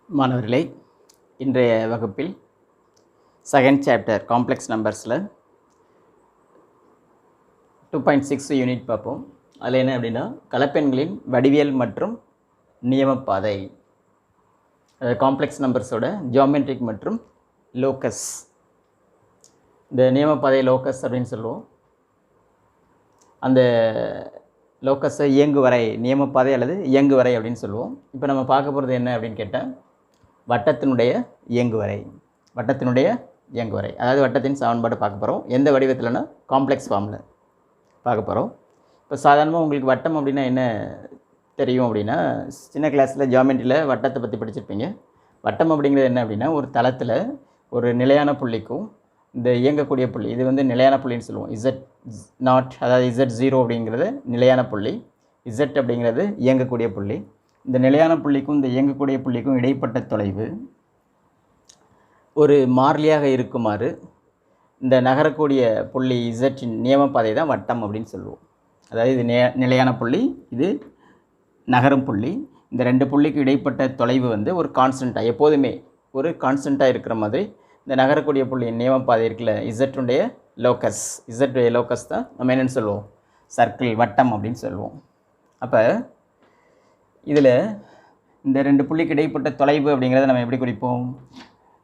மாணவர்களே, இன்றைய வகுப்பில் செகண்ட் சாப்டர் காம்ப்ளெக்ஸ் நம்பர்ஸில் 2.6 யூனிட் பார்ப்போம். அதில் என்ன அப்படின்னா, கலப்பெண்களின் வடிவியல் மற்றும் நியமப்பாதை, காம்ப்ளெக்ஸ் நம்பர்ஸோட ஜியோமெட்ரிக் மற்றும் லோக்கஸ். இந்த நியமப்பாதை லோக்கஸ் அப்படின்னு சொல்லுவோம். அந்த லோக்கஸை இயங்குவரை, நியமப்பாதை அல்லது இயங்குவரை அப்படின்னு சொல்லுவோம். இப்போ நம்ம பார்க்க போகிறது என்ன அப்படின்னு கேட்டால், வட்டத்தினுடைய இயங்குவரை. வட்டத்தினுடைய இயங்குவரை, அதாவது வட்டத்தின் சமன்பாடு பார்க்க போகிறோம். எந்த வடிவத்தில்னா காம்ப்ளெக்ஸ் ஃபார்மில் பார்க்க போகிறோம். இப்போ சாதாரணமாக உங்களுக்கு வட்டம் அப்படின்னா என்ன தெரியும் அப்படின்னா, சின்ன கிளாஸில் ஜியாமெட்ரியில் வட்டத்தை பற்றி படிச்சிருப்பீங்க. வட்டம் அப்படிங்கிறது என்ன அப்படின்னா, ஒரு தளத்தில் ஒரு நிலையான புள்ளிக்கும் இந்த இயங்கக்கூடிய புள்ளி, இது வந்து நிலையான புள்ளின்னு சொல்லுவோம். Z0, அதாவது Z0 அப்படிங்கிறது நிலையான புள்ளி, Z அப்படிங்கிறது இயங்கக்கூடிய புள்ளி. இந்த நிலையான புள்ளிக்கும் இந்த இயங்கக்கூடிய புள்ளிக்கும் இடைப்பட்ட தொலைவு ஒரு மாறிலியாக இருக்குமாறு இந்த நகரக்கூடிய புள்ளி Z நியமப்பாதை தான் வட்டம் அப்படின்னு சொல்லுவோம். அதாவது இது நிலையான புள்ளி, இது நகரும் புள்ளி. இந்த ரெண்டு புள்ளிக்கு இடைப்பட்ட தொலைவு வந்து ஒரு கான்ஸ்டண்ட்டாக, எப்போதுமே ஒரு கான்ஸ்டண்ட்டாக இருக்கிற மாதிரி இந்த நகரக்கூடிய புள்ளியின் நியமப்பாதை இருக்குல்ல, இசட்டுடைய லோக்கஸ், இசட்டுடைய லோக்கஸ் தான் நம்ம என்னென்னு சொல்லுவோம், சர்க்கிள், வட்டம் அப்படின்னு சொல்லுவோம். அப்போ இதில் இந்த ரெண்டு புள்ளிக்கு இடைப்பட்ட தொலைவு அப்படிங்கிறத நம்ம எப்படி குறிப்போம்?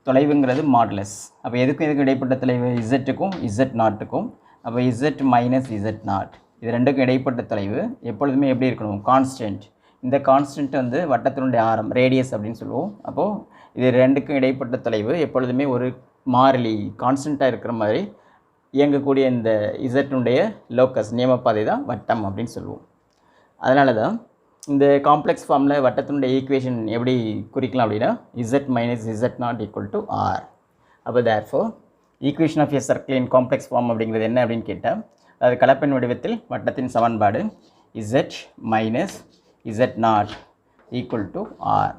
தொலைவுங்கிறது மாடுலஸ். அப்போ எதுக்கும் இடைப்பட்ட தொலைவு, இசட்டுக்கும் Z0க்கும். அப்போ Z மைனஸ் Z0, இது ரெண்டுக்கும் இடைப்பட்ட தொலைவு எப்பொழுதுமே எப்படி இருக்கணும்? கான்ஸ்டன்ட். இந்த கான்ஸ்டன்ட் வந்து வட்டத்தினுடைய ஆரம், ரேடியஸ் அப்படின்னு சொல்லுவோம். அப்போது இது ரெண்டுக்கும் இடைப்பட்ட தொலைவு எப்பொழுதுமே ஒரு மாறிலி, கான்ஸ்டண்ட்டாக இருக்கிற மாதிரி இயங்கக்கூடிய இந்த இசட்டுடைய லோக்கஸ், நியமப்பாதை தான் வட்டம் அப்படின்னு சொல்லுவோம். அதனால தான் இந்த காம்ப்ளெக்ஸ் ஃபார்மில் வட்டத்தினுடைய ஈக்குவேஷன் எப்படி குறிக்கலாம் அப்படின்னா, Z minus Z0 equal to R. அப்போ therefore equation of a circle in complex form அப்படிங்கிறது என்ன அப்படின்னு கேட்டால், அது கலப்பெண் வடிவத்தில் வட்டத்தின் சமன்பாடு Z minus Z0 equal to R.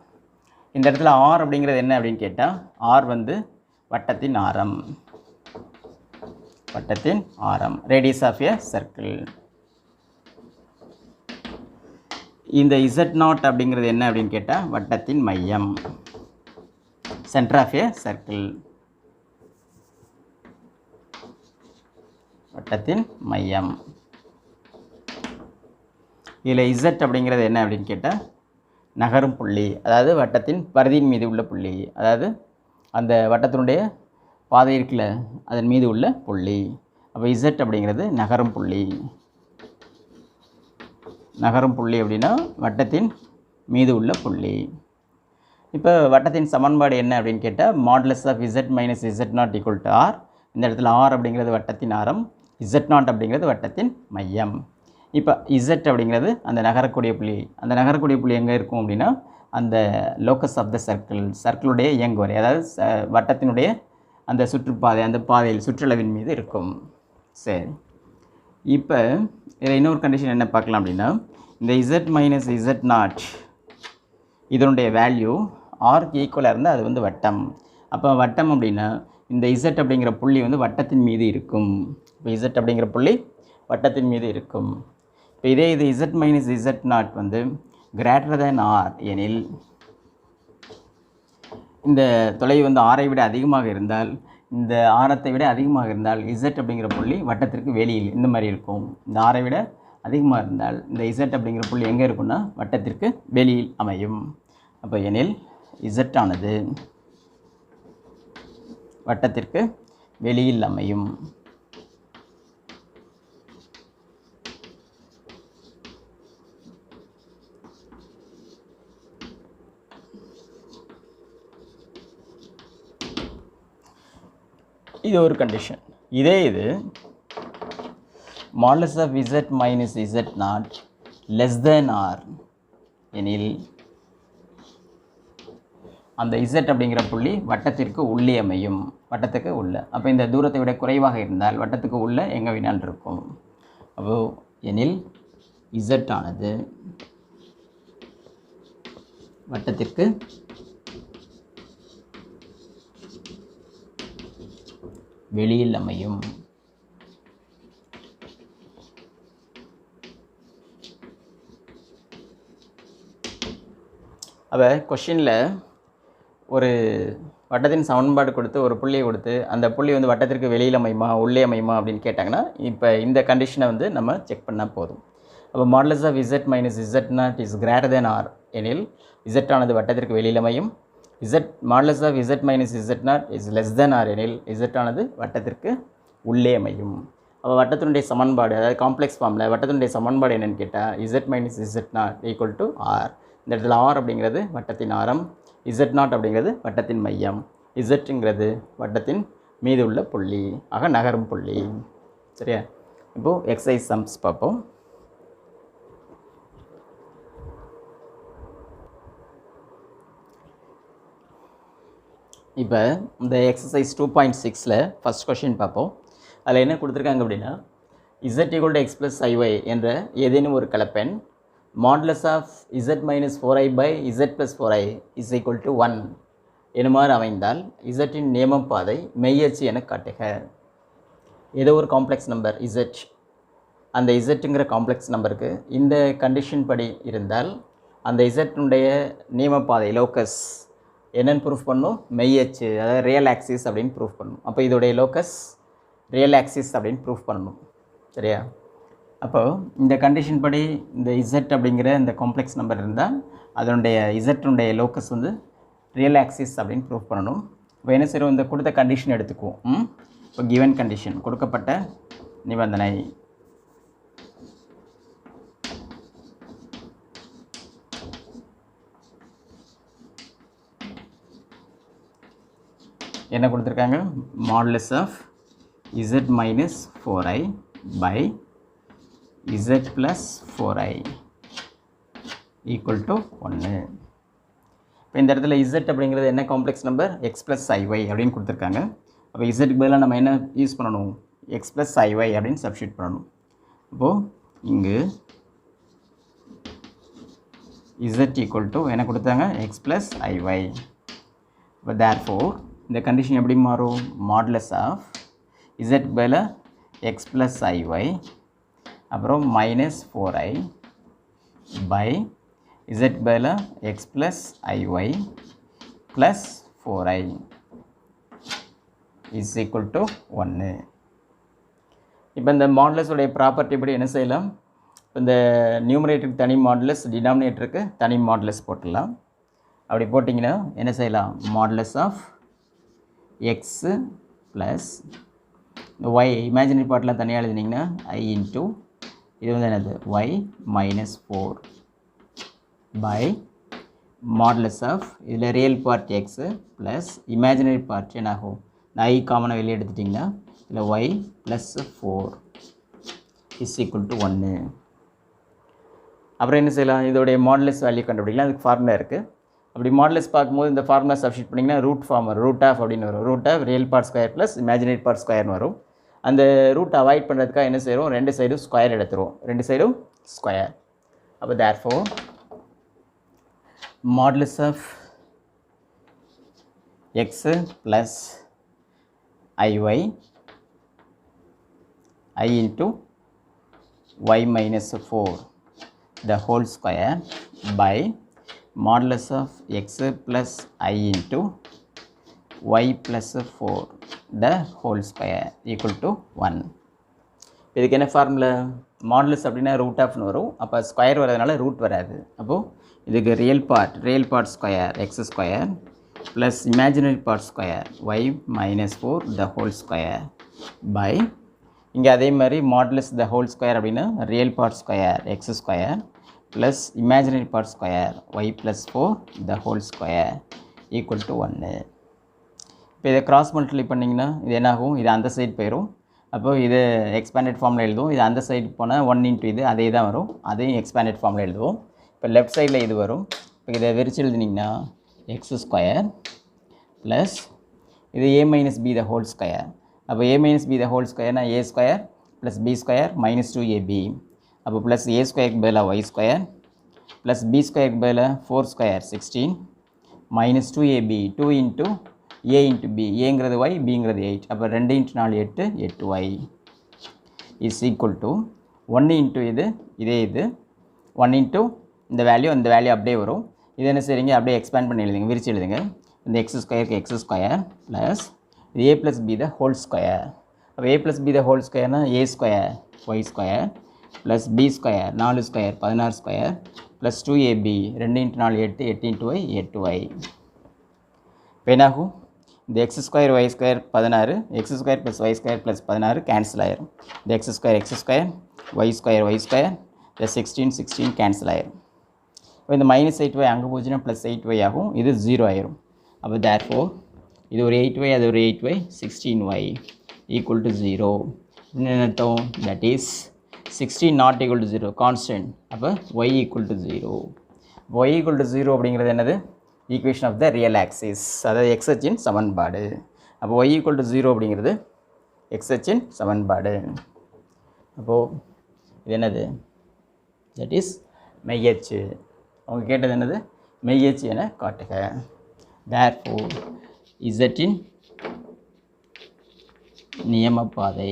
இந்த இடத்துல R அப்படிங்கிறது என்ன அப்படின்னு கேட்டால், R வந்து வட்டத்தின் ஆரம், வட்டத்தின் ஆரம், ரேடியஸ் ஆஃப் எ சர்க்கிள். இந்த Z0 அப்படிங்கிறது என்ன அப்படின்னு கேட்டால், வட்டத்தின் மையம், சென்டர் ஆஃப் எ சர்க்கிள், வட்டத்தின் மையம். இதில் Z அப்படிங்கிறது என்ன அப்படின்னு கேட்டால், நகரும் புள்ளி, அதாவது வட்டத்தின் பரிதியின் மீது உள்ள புள்ளி, அதாவது அந்த வட்டத்தினுடைய பாதை இருக்குல்ல, அதன் மீது உள்ள புள்ளி. அப்போ Z அப்படிங்கிறது நகரும் புள்ளி. நகரும் புள்ளி அப்படின்னா வட்டத்தின் மீது உள்ள புள்ளி. இப்போ வட்டத்தின் சமன்பாடு என்ன அப்படின்னு கேட்டால், modulus of Z minus Z0 equal to R. இந்த இடத்துல R அப்படிங்கிறது வட்டத்தின் ஆரம், Z0 அப்படிங்கிறது வட்டத்தின் மையம். இப்போ Z அப்படிங்கிறது அந்த நகரக்கூடிய புள்ளி, அந்த நகரக்கூடிய புள்ளி எங்கே இருக்கும் அப்படின்னா, அந்த லோக்கஸ் ஆஃப் த சர்க்கிள், சர்க்கிளுடைய இயங்குவரை, அதாவது வட்டத்தினுடைய அந்த சுற்றுப்பாதை, அந்த பாதையில் சுற்றளவின் மீது இருக்கும். சரி, இப்போ இதில் இன்னொரு கண்டிஷன் என்ன பார்க்கலாம் அப்படின்னா, இந்த Z மைனஸ் Z0 இதனுடைய வேல்யூ Rக்கு ஈக்குவலாக இருந்தால் அது வந்து வட்டம். அப்போ வட்டம் அப்படின்னா இந்த Z அப்படிங்கிற புள்ளி வந்து வட்டத்தின் மீது இருக்கும். இப்போ Z அப்படிங்கிற புள்ளி வட்டத்தின் மீது இருக்கும். இப்போ இதே இது Z மைனஸ் Z0 வந்து கிரேட்டர் தேன் R எனில், இந்த தொலைவு வந்து ஆரை விட அதிகமாக இருந்தால், இந்த ஆரத்தை விட அதிகமாக இருந்தால் Z அப்படிங்கிற புள்ளி வட்டத்திற்கு வெளியில் இந்த மாதிரி இருக்கும். இந்த ஆரை விட அதிகமாக இருந்தால் இந்த Z அப்படிங்கிற புள்ளி எங்கே இருக்குன்னா வட்டத்திற்கு வெளியில் அமையும். அப்போ எனில் Z ஆனது வட்டத்திற்கு வெளியில் அமையும். இது ஒரு கண்டிஷன். இதே இது modulus of Z minus Z0 less than R எனில், அந்த Z அப்படிங்கிற புள்ளி வட்டத்திற்கு உள்ளே அமையும், வட்டத்துக்கு உள்ள. அப்போ இந்த தூரத்தை விட குறைவாக இருந்தால் வட்டத்துக்கு உள்ள எங்கே வேணால் இருக்கும். அப்போது எனில் Z ஆனது வட்டத்திற்கு வெளியில் அமையும். அப்போ கொஷினில் ஒரு வட்டத்தின் சமன்பாடு கொடுத்து ஒரு புள்ளியை கொடுத்து அந்த புள்ளி வந்து வட்டத்திற்கு வெளியில் அமையுமா உள்ளே அமையுமா அப்படின்னு கேட்டாங்கன்னா இப்போ இந்த கண்டிஷனை வந்து நம்ம செக் பண்ணால் போதும். அப்போ modulus of Z minus Z not is greater than R எனில் இசட் ஆனது வட்டத்திற்கு வெளியில் அமையும். Z modulus of Z minus Z not is less than R எனில் இசட் ஆனது வட்டத்திற்கு உள்ளே அமையும். அப்போ வட்டத்தினுடைய சமன்பாடு, அதாவது காம்ப்ளெக்ஸ் ஃபார்மில் வட்டத்தினுடைய சமன்பாடு என்னென்னு கேட்டால் Z minus Z not equal to R. இந்த இடத்துல ஆர் அப்படிங்கிறது வட்டத்தின் ஆரம், இசட் நாட் அப்படிங்கிறது வட்டத்தின் மையம், இசட்டுங்கிறது வட்டத்தின் மீது உள்ள புள்ளி, ஆக நகரும் புள்ளி. சரியா? இப்போது எக்ஸசைஸ் சம்ஸ் பார்ப்போம். இப்போ இந்த எக்ஸசைஸ் 2.6ல் ஃபஸ்ட் கொஷின் பார்ப்போம். அதில் என்ன கொடுத்துருக்காங்க அப்படின்னா z = x + iy என்ற ஏதேனும் ஒரு கலப்பெண் modulus of z - 4i / z + 4i = 1 எனுமாறு அமைந்தால் z-இன் நேமப் பாதை மெய்யச்சு என காட்டுக. ஏதோ ஒரு காம்ப்ளெக்ஸ் நம்பர் z, அந்த z-ங்கிற காம்ப்ளெக்ஸ் நம்பருக்கு இந்த கண்டிஷன் படி இருந்தால் அந்த z-னுடைய நேமப் பாதை லோக்கஸ் என்னென்னு ப்ரூஃப் பண்ணணும்? மெய்யச்சு, அதாவது ரியல் ஆக்சிஸ் அப்படின்னு ப்ரூஃப் பண்ணணும். அப்போ இதோடைய லோக்கஸ் ரியல் ஆக்சிஸ் அப்படின்னு ப்ரூஃப் பண்ணணும். சரியா? அப்போது இந்த கண்டிஷன் படி இந்த z அப்படிங்கிற இந்த காம்ப்ளெக்ஸ் நம்பர் இருந்தால் அதனுடைய z-னுடைய லோக்கஸ் வந்து ரியல் ஆக்சிஸ் அப்படின்னு ப்ரூஃப் பண்ணணும். இப்போ என்ன செய்கிறோம்? இந்த கொடுத்த கண்டிஷன் எடுத்துக்குவோம். இப்போ கிவன் கண்டிஷன், கொடுக்கப்பட்ட நிபந்தனை. என்ன கொடுத்துருக்காங்க? Modulus of z - 4i / z + 4i = 1. இப்போ இந்த இடத்துல z அப்படிங்கிறது என்ன காம்ப்ளெக்ஸ் நம்பர்? x + iy அப்படின்னு கொடுத்துருக்காங்க. அப்போ z-க்கு பதிலாக நம்ம என்ன யூஸ் பண்ணணும்? x + iy அப்படின்னு சப்ஸ்டியூட் பண்ணணும். அப்போது இங்கு z = என்ன கொடுத்தாங்க? x + iy. இப்போ therefore இந்த கண்டிஷன் எப்படி மாறும்? மாடுலஸ் ஆஃப் z பதிலாக x + iy அப்புறம் -4i / z பதிலாக x + iy + 4i = 1. இப்போ இந்த மாடுலஸுடைய ப்ராப்பர்ட்டி படி என்ன செய்யலாம்? இந்த நியூமரேட்டருக்கு தனி மாடுலஸ், டினாமினேட்டருக்கு தனி மாடுலஸ் போட்டுடலாம். அப்படி போட்டிங்கன்னா என்ன செய்யலாம்? Modulus of x plus y, imaginary பார்ட்லாம் தனியாக எழுதினீங்கன்னா i இன்ட்டு இது வந்து என்னது? y - 4 பை மாடுலஸ் ஆஃப் இதில் real part x plus imaginary part என்ன ஆகும்? இந்த i காமனை வெளியே எடுத்துட்டிங்கன்னா இதில் y + 4 = 1. அப்புறம் என்ன செய்யலாம்? இதோடைய மாடுலஸ் வேல்யூ கண்டுபிடிக்கலாம். அதுக்கு ஃபார்முலா இருக்குது. அப்படி மாடுலஸ் பார்க்கும்போது இந்த ஃபார்முலா சப்ஸ்டியூட் பண்ணிங்கன்னா ரூட் ஃபார்ம் வரும். ரூட் ஆஃப் அப்படின்னு வரும். Root of real part square plus imaginary part ஸ்கொயர்னு வரும். அந்த ரூட் அவாய்ட் பண்ணுறதுக்காக என்ன செய்கிறோம்? ரெண்டு சைடும் ஸ்கொயர் எடுத்துருவோம். ரெண்டு சைடும் ஸ்கொயர். அப்போ therefore modulus of x plus iy i into y - 4 the whole square by modulus of x plus I into y plus 4 the whole square equal to 1. இதுக்கு என்ன ஃபார்முலா? மாடுலஸ் அப்படின்னா ரூட் ஆஃப்னு வரும். அப்போ square வரதுனால root வராது. அப்போது இதுக்கு real part square x square plus imaginary part square y - 4 the whole square by இங்கே அதே மாதிரி மாடுலஸ் த ஹோல் ஸ்கொயர் அப்படின்னா real part square x square plus imaginary part square y + 4 the whole square equal to 1. இப்போ இதை cross multiply பண்ணிங்கன்னா இது என்னாகும்? இது அந்த சைடு போயிடும். அப்போது இது எக்ஸ்பேண்டட் ஃபார்மில் எழுதுவோம். இது அந்த சைடு போனால் 1 × இது அதே தான் வரும். அதையும் எக்ஸ்பேண்டட் ஃபார்மில் எழுதுவோம். இப்போ லெஃப்ட் சைடில் இது வரும். இப்போ இதை விரிச்சு எழுதினீங்கன்னா x ஸ்கொயர் ப்ளஸ் இது a - b the whole square. அப்போ a - b the whole square a square plus b square -2ab. அப்போ ப்ளஸ் a ஸ்கொயருக்கு பதிலாக y ஸ்கொயர் ப்ளஸ் b ஸ்கொயருக்கு பதிலாக 4 ஸ்கொயர் 16 -2ab 2 × a × b, ஏங்கிறது y, bங்கிறது 8. அப்போ 2 × 4 8 8y இஸ் ஈக்குவல் டு 1 × இது 1 × இந்த வேல்யூ அப்படியே வரும். இது என்ன செய்றீங்க? அப்படியே எக்ஸ்பேண்ட் பண்ணி எழுதுங்க, விரிச்சு எழுதுங்க. இந்த எக்ஸ் ஸ்கொயருக்கு எக்ஸ் ஸ்கொயர் ப்ளஸ் இது A plus B the whole square. அப்போ A plus B the whole ஸ்கொயர்னால் A square Y square plus B square 4 square 16 square plus 2ab 2 × 4 8 8 × y 8y. இப்போ என்னாகும்? இந்த X square Y square 16 X square plus Y square plus 16 cancel ஆயிரும். இந்த X square Y square இந்த 16 cancel ஆயிரும். இப்போ இந்த -8y அங்கே போச்சுன்னா +8y ஆகும். இது 0 ஆயிரும். அப்போ therefore இது ஒரு 8y அது ஒரு 8y 16y equal to 0. என்ன அர்த்தம்? That is 16 not equal to 0 constant. அப்போ y equal to 0. y equal to 0 அப்படிங்கிறது என்னது? Equation of the real axis, அதாவது எக்ஸ் அச்சின் சமன்பாடு. அப்போ y equal to 0 அப்படிங்கிறது எக்ஸ் அச்சின் சமன்பாடு. அப்போது இது என்னது? தட் இஸ் மெய்யச்சு. அவங்க கேட்டது என்னது? மெய்யச்சு என காட்டுக. therefore இசட்டின் நியமப்பாதை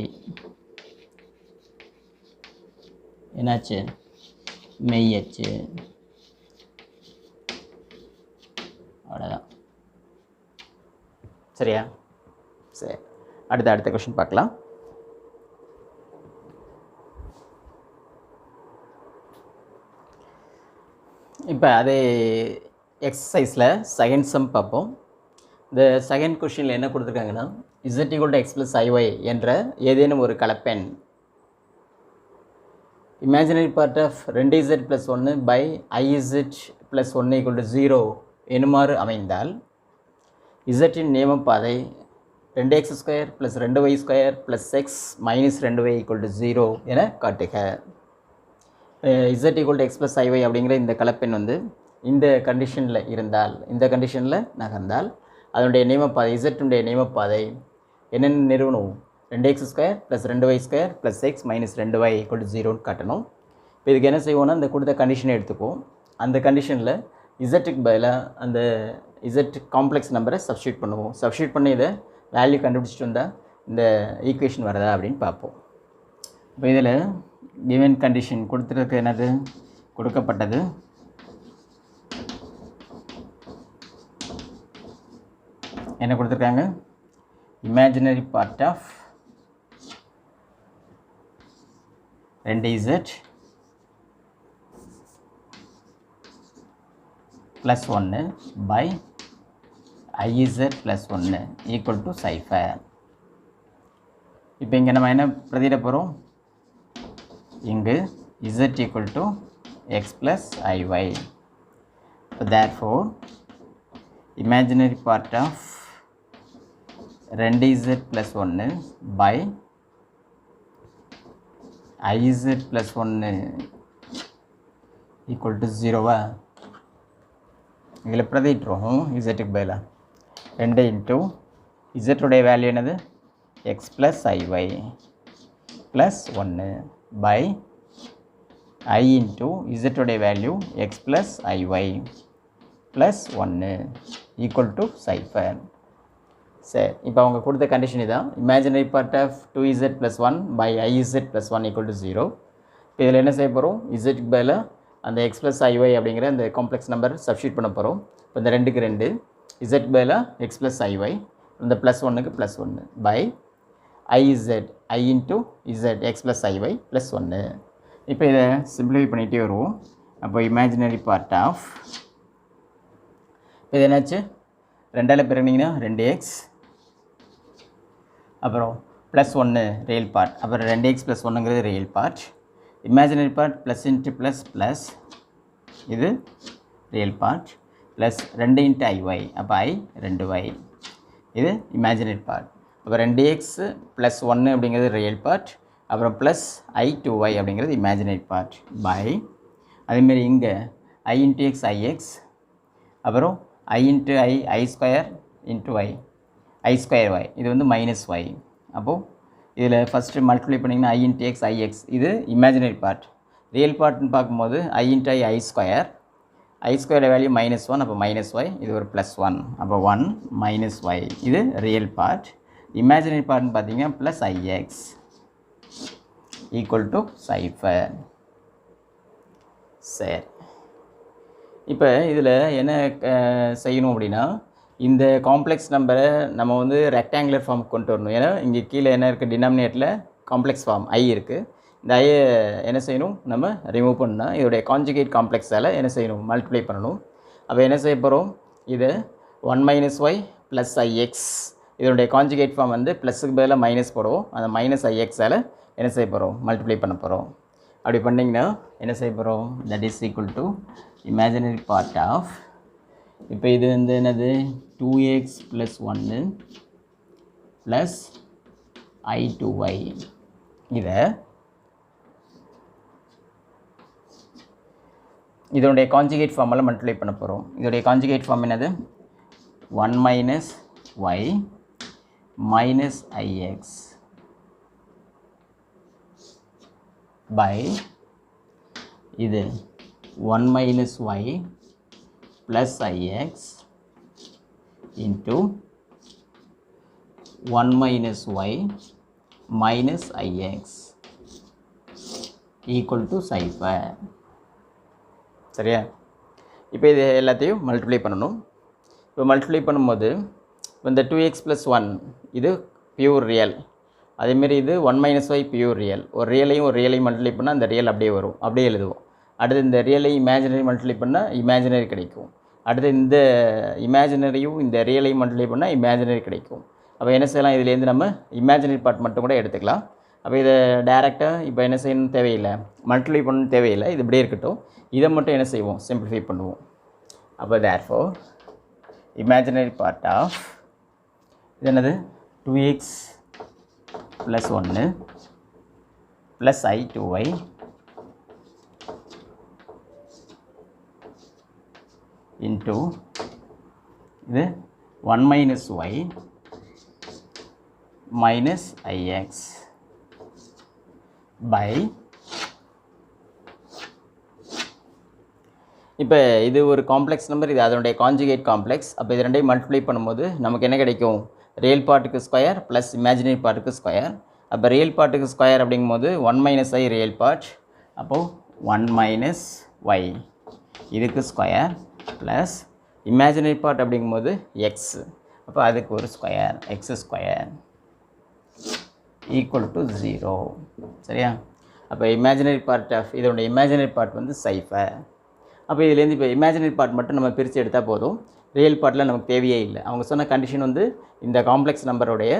என்னாச்சு? மெய்யச்சு. அவ்வளோதான். சரியா? சரி, அடுத்த கொஷின் பார்க்கலாம். இப்போ அதே எக்ஸசைஸில் செகண்ட் சம் பார்ப்போம். இந்த செகண்ட் கொஷினில் என்ன கொடுத்துருக்காங்கன்னா z = x + iy என்ற ஏதேனும் ஒரு கலப்பெண் imaginary part of 2z + 1 by iz + 1 = 0 எனுமாறு அமைந்தால் z இன் நியமப்பாதை 2x² + 2y² + x - 2y = 0 என காட்டுக. z = x + iy அப்படிங்கிற இந்த கலப்பெண் வந்து இந்த கண்டிஷனில் இருந்தால், இந்த கண்டிஷனில் நகர்ந்தால் அதனுடைய நியமப்பாதை z உடைய நியமப்பாதை என்னென்ன நிறுவனம்? 2x² + 2y² + x - 2y = 0ன்னு காட்டணும். இப்போ இதுக்கு என்ன செய்வோம்னா, இந்த கொடுத்த கண்டிஷனை எடுத்துக்குவோம். அந்த கண்டிஷனில் இசட்டுக்கு பதிலாக அந்த இசட் காம்ப்ளெக்ஸ் நம்பரை சப்ஸ்டியூட் பண்ணுவோம். சப்ஸ்டியூட் பண்ணி இதை வேல்யூ கண்டுபிடிச்சிட்டு வந்தால் இந்த ஈக்குவேஷன் வருதா அப்படின்னு பார்ப்போம். இப்போ இதில் கிவன் கண்டிஷன் கொடுத்துருக்கு. என்னது கொடுக்கப்பட்டது? என்ன கொடுத்துருக்காங்க? Imaginary part of 2z + 1 by iz + 1 equal to 0. இப்போ இங்கே நம்ம என்ன பிரதியிட போகிறோம்? இங்கு z equal to x + iy. therefore imaginary part of 2z + 1 by iz + 1 equal to 0வா? இதில் பிரதிட்டுருவோம். இசட்டுக்கு பதிலாக 2 இன்ட்டு இசட்டுடைய வேல்யூ என்னது? x + iy + 1 by I into இசட்டுடைய value x + iy + 1 equal to 0. சரி, இப்போ அவங்க கொடுத்த கண்டிஷன் இதான். Imaginary part of 2z + 1 by iz + 1 equal to 0. இப்போ இதில் என்ன செய்ய போகிறோம்? இசட்டுக்கு பதிலாக அந்த x + iy அப்படிங்கிற அந்த காம்ப்ளெக்ஸ் நம்பர் சப்ஸ்டியூட் பண்ண போகிறோம். இப்போ இந்த 2க்கு 2 இசட்டுக்கு பதிலாக x + iy, இந்த +1க்கு +1 by iz I into z x + iy + 1. இப்போ இதை சிம்பிளிஃபை பண்ணிகிட்டே வருவோம். அப்போ இமேஜினரி பார்ட் ஆஃப் இப்போ இது என்னாச்சு? 2ஆல் பெருக்கினீங்கன்னா 2x, அப்புறம் +1 ரியல் பார்ட், அப்புறம் 2x + 1ங்கிறது real part. Imaginary part plus into plus இது real part plus 2 into iy, அப்போ i 2y இது இமேஜினரி பார்ட். அப்போ 2x + 1 அப்படிங்கிறது ரியல் பார்ட், அப்புறம் ப்ளஸ் i 2y அப்படிங்கிறது இமேஜினரி பார்ட் பை அதேமாரி இங்கே i இன்ட்டு x ix, அப்புறம் i into i² into y i²y இது வந்து -y. அப்போது இதில் ஃபஸ்ட்டு மல்டிப்ளை பண்ணிங்கன்னா i இன்ட்டு x ix இது இமேஜினரி பார்ட். ரியல் பார்ட்னு பார்க்கும்போது i into i² i² value -1, அப்போ -y இது ஒரு +1, அப்போ 1 -y இது ரியல் பார்ட். இமேஜினரி பார்ட்னு பார்த்தீங்கன்னா ப்ளஸ் ix ஈக்குவல் டு 0. சரி, இப்போ இதில் என்ன செய்யணும் அப்படின்னா, இந்த காம்ப்ளெக்ஸ் நம்பரை நம்ம வந்து ரெக்டாங்குலர் ஃபார்ம் கொண்டு வரணும். ஏன்னா இங்கே கீழே என்ன இருக்குது, டினாமினேட்டரில் காம்ப்ளெக்ஸ் ஃபார்ம் ஐ இருக்குது. இந்த ஐயை என்ன செய்யணும், நம்ம ரிமூவ் பண்ணால் இதோடைய கான்ஜுகேட் காம்ப்ளெக்ஸால் என்ன செய்யணும், மல்டிப்ளை பண்ணணும். அப்போ என்ன செய்ய போகிறோம், இது 1 - y ப்ளஸ் ஐஎக்ஸ், இதனுடைய கான்ஜுகேட் ஃபார்ம் வந்து ப்ளஸுக்கு பதிலாக மைனஸ் போடுவோம். அந்த மைனஸ் ஐஎக்ஸால் என்ன செய்ய போகிறோம், மல்டிப்ளை பண்ண போகிறோம். அப்படி பண்ணிங்கன்னா என்ன செய்ய போகிறோம், that is equal to imaginary part of, இப்போ இது வந்து என்னது 2x + 1 ப்ளஸ் i2y. இதனுடைய கான்ஜுகேட் ஃபார்மால் மல்டிப்ளை பண்ண போகிறோம். இதோடைய கான்ஜுகேட் ஃபார்ம் என்னது, 1 - y minus ix by இது 1 - y plus ix into 1 - y minus ix equal to 0. சரியா? இப்போ இது எல்லாத்தையும் மல்டிப்ளை பண்ணணும். இப்போ மல்டிப்ளை பண்ணும்போது இந்த 2x + 1 இது பியூர் ரியல், அதேமாரி இது 1 - y பியூர் ரியல். ஒரு ரியலையும் மல்டிப்ளை பண்ணால் அந்த ரியல் அப்படியே வரும், அப்படியே எழுதுவோம். அடுத்து இந்த ரியலையும் இமேஜினரி மல்டிப்ளை பண்ணால் இமேஜினரி கிடைக்கும். அடுத்து இந்த இமேஜினரியும் இந்த ரியலையும் மல்டிப்ளை பண்ணால் இமேஜினரி கிடைக்கும். அப்போ என்ன செய்யலாம், இதுலேருந்து நம்ம இமேஜினரி பார்ட் மட்டும் கூட எடுத்துக்கலாம். அப்போ இதை டேரெக்டாக இப்போ என்ன செய்யணும் தேவையில்லை, மல்டிப்ளை பண்ணணும் தேவையில்லை, இது இப்படியே இருக்கட்டும். இதை மட்டும் என்ன செய்வோம், சிம்பிளிஃபை பண்ணுவோம். அப்போ therefore இமேஜினரி பார்ட் ஆஃப் இது என்னது 2x + 1 ப்ளஸ் i2y into இது 1 - y minus ix by, இப்போ இது ஒரு காம்ப்ளெக்ஸ் நம்பர், இது அதனுடைய கான்ஜுகேட் காம்ப்ளெக்ஸ். அப்போ இது ரெண்டையும் மல்டிப்ளை பண்ணும்போது நமக்கு என்ன கிடைக்கும், ரியல் பார்ட்டுக்கு ஸ்கொயர் ப்ளஸ் இமேஜினரி பார்ட்டுக்கு ஸ்கொயர். அப்போ ரியல் பார்ட்டுக்கு ஸ்கொயர் அப்படிங்கும்போது 1 - i ரியல் பார்ட், அப்போது 1 - y இதுக்கு ஸ்கொயர் ப்ளஸ் இமேஜினரி பார்ட் அப்படிங்கும்போது எக்ஸ், அப்போ அதுக்கு ஒரு ஸ்கொயர், x² ஈக்குவல் டு 0. சரியா? அப்போ இமேஜினரி பார்ட் ஆஃப் இதனுடைய இமேஜினரி பார்ட் வந்து 0. அப்போ இதுலேருந்து இப்போ இமேஜினரி பார்ட் மட்டும் நம்ம பிரித்து எடுத்தால் போதும், ரியல் பார்ட்டில் நமக்கு தேவையே இல்லை. அவங்க சொன்ன கண்டிஷன் வந்து இந்த காம்ப்ளெக்ஸ் நம்பருடைய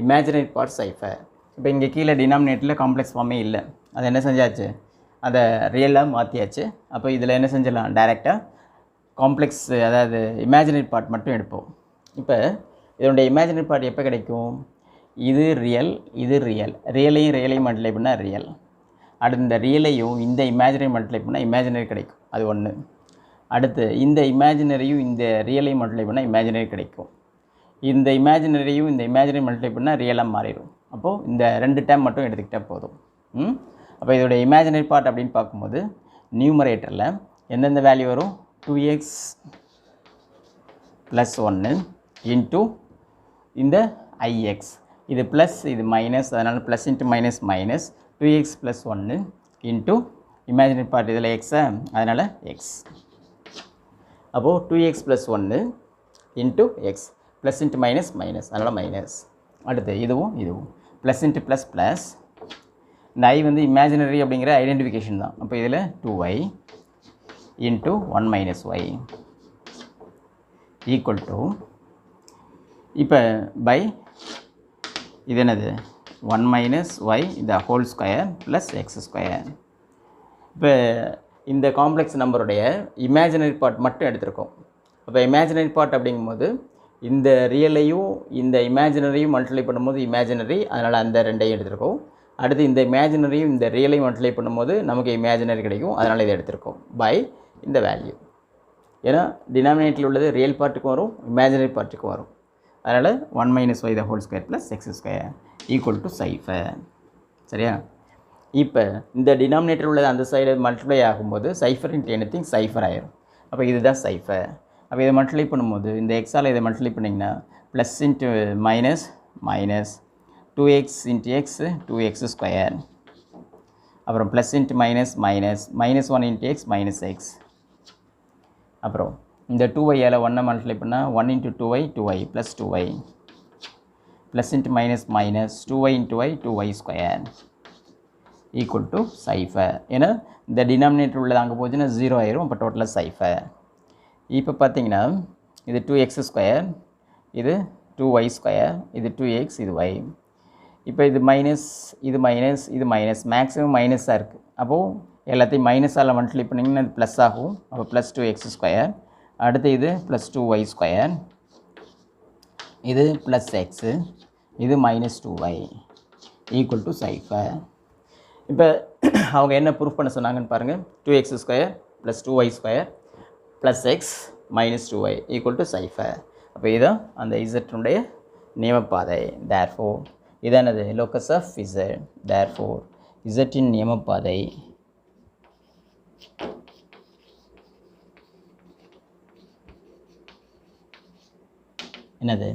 இமேஜினரி பார்ட் 0. இப்போ இங்கே கீழே டினாமினேட்டரில் காம்ப்ளெக்ஸ் ஃபார்மே இல்லை, அதை என்ன செஞ்சாச்சு, அதை ரியலாக மாற்றியாச்சு. அப்போ இதில் என்ன செஞ்சிடலாம், டைரெக்டாக காம்ப்ளெக்ஸ் அதாவது இமேஜினரி பார்ட் மட்டும் எடுப்போம். இப்போ இதனுடைய இமேஜினரி பார்ட் எப்போ கிடைக்கும், இது ரியல், இது ரியலையும் மல்டிப்ளை பண்ணால் ரியல். அடுத்து இந்த ரியலையும் இந்த இமேஜினரி மல்டிப்ளை பண்ணால் இமேஜினரி கிடைக்கும், அது ஒன்று. அடுத்து இந்த இமேஜினரியும் இந்த ரியலையும் மல்டிப்ளை பண்ணால் இமேஜினரி கிடைக்கும். இந்த இமேஜினரியும் இந்த இமேஜினரி மல்டிப்ளை பண்ணால் ரியலாக மாறிடும். அப்போது இந்த 2 டேர்ம் மட்டும் எடுத்துக்கிட்டால் போதும். அப்போ இதோடைய இமேஜினரி பார்ட் அப்படின்னு பார்க்கும்போது நியூமரேட்டரில் எந்தெந்த வேல்யூ வரும், 2x + 1 இன்ட்டு இந்த ix, இது ப்ளஸ் இது மைனஸ், அதனால் plus into minus minus 2x + 1 into imaginary part இதில் எக்ஸா, அதனால் எக்ஸ். அப்போது 2x + 1 into X, plus into minus minus, அதனால் மைனஸ். அடுத்து இதுவும் ப்ளஸ் இன்ட்டு ப்ளஸ் ப்ளஸ், இந்த ஐ வந்து இமேஜினரி அப்படிங்கிற ஐடென்டிஃபிகேஷன் தான். அப்போ இதில் 2y into 1 - y equal to, இப்போ பை இது என்னது 1 - y இந்த ஹோல் ஸ்கொயர் ப்ளஸ் x². இப்போ இந்த காம்ப்ளெக்ஸ் நம்பருடைய இமேஜினரி பார்ட் மட்டும் எடுத்திருக்கோம். அப்போ இமேஜினரி பார்ட் அப்படிங்கும்போது இந்த ரியலையும் இந்த இமேஜினரியும் மல்டிப்ளை பண்ணும்போது இமேஜினரி, அதனால் அந்த 2ஐயும் எடுத்திருக்கோம். அடுத்து இந்த இமேஜினரியும் இந்த ரியலையும் மல்டிப்ளை பண்ணும்போது நமக்கு இமேஜினரி கிடைக்கும், அதனால் இதை எடுத்திருக்கோம் பை இந்த வேல்யூ. ஏன்னா டினாமினேட்டரில் உள்ளது ரியல் பார்ட்டுக்கும் வரும், இமேஜினரி பார்ட்டுக்கும் வரும். அதனால் 1 - y the whole square plus x² equal to 0. சரியா? இப்போ இந்த டினாமினேட்டர் உள்ளது அந்த சைடு மல்டிப்ளை ஆகும்போது 0 இன்ட்டு எனிதிங் 0 ஆயிரும். அப்போ இதுதான் 0. அப்போ இதை மல்டிப்ளை பண்ணும்போது இந்த எக்ஸால் இதை மல்டிப்ளை பண்ணிங்கன்னா plus into minus minus 2x into X 2x², அப்புறம் plus into minus minus -1 into X minus X, அப்புறம் இந்த 2yயால் 1 மல்டிப்ளை பண்ணால் 1 into 2y 2y plus 2y plus into minus minus 2y into y 2y square equal to cipher. ஏன்னா இந்த denominator உள்ளது அங்கே போச்சுன்னா 0 ஆயிரும். அப்போ டோட்டலாக சைஃபர். இப்போ பார்த்தீங்கன்னா இது 2x ஸ்கொயர், இது 2y ஸ்கொயர், இது 2x, இது y. இப்போ இது மைனஸ், இது மைனஸ், இது மைனஸ், மேக்ஸிமம் மைனஸாக இருக்குது. அப்போது எல்லாத்தையும் மைனஸால் மல்டிப்ளை பண்ணிங்கன்னா இது ப்ளஸ் ஆகும். அப்போ ப்ளஸ் 2x ஸ்கொயர், அடுத்து இது ப்ளஸ் 2y ஸ்கொயர், இது ப்ளஸ் எக்ஸு, இது minus 2y equal to cipher. இப்போ அவங்க என்ன ப்ரூஃப் பண்ண சொன்னாங்கன்னு பாருங்கள். 2x square plus 2y square plus X minus 2y equal to cipher. அப்போ இதுதான் அந்த இசட்டுடைய நியமப்பாதை. தேர்ஃபோர் இதானது லோக்கஸ் ஆஃப் இசட். தேர்ஃபோர் இசட்டின் நியமப்பாதை என்னது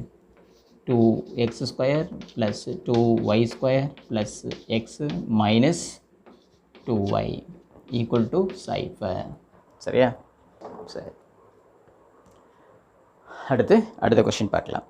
2x square plus 2y square plus X minus 2y equal to cipher. சரியா? சரி, அடுத்த கொஸ்டின் பார்க்கலாம்.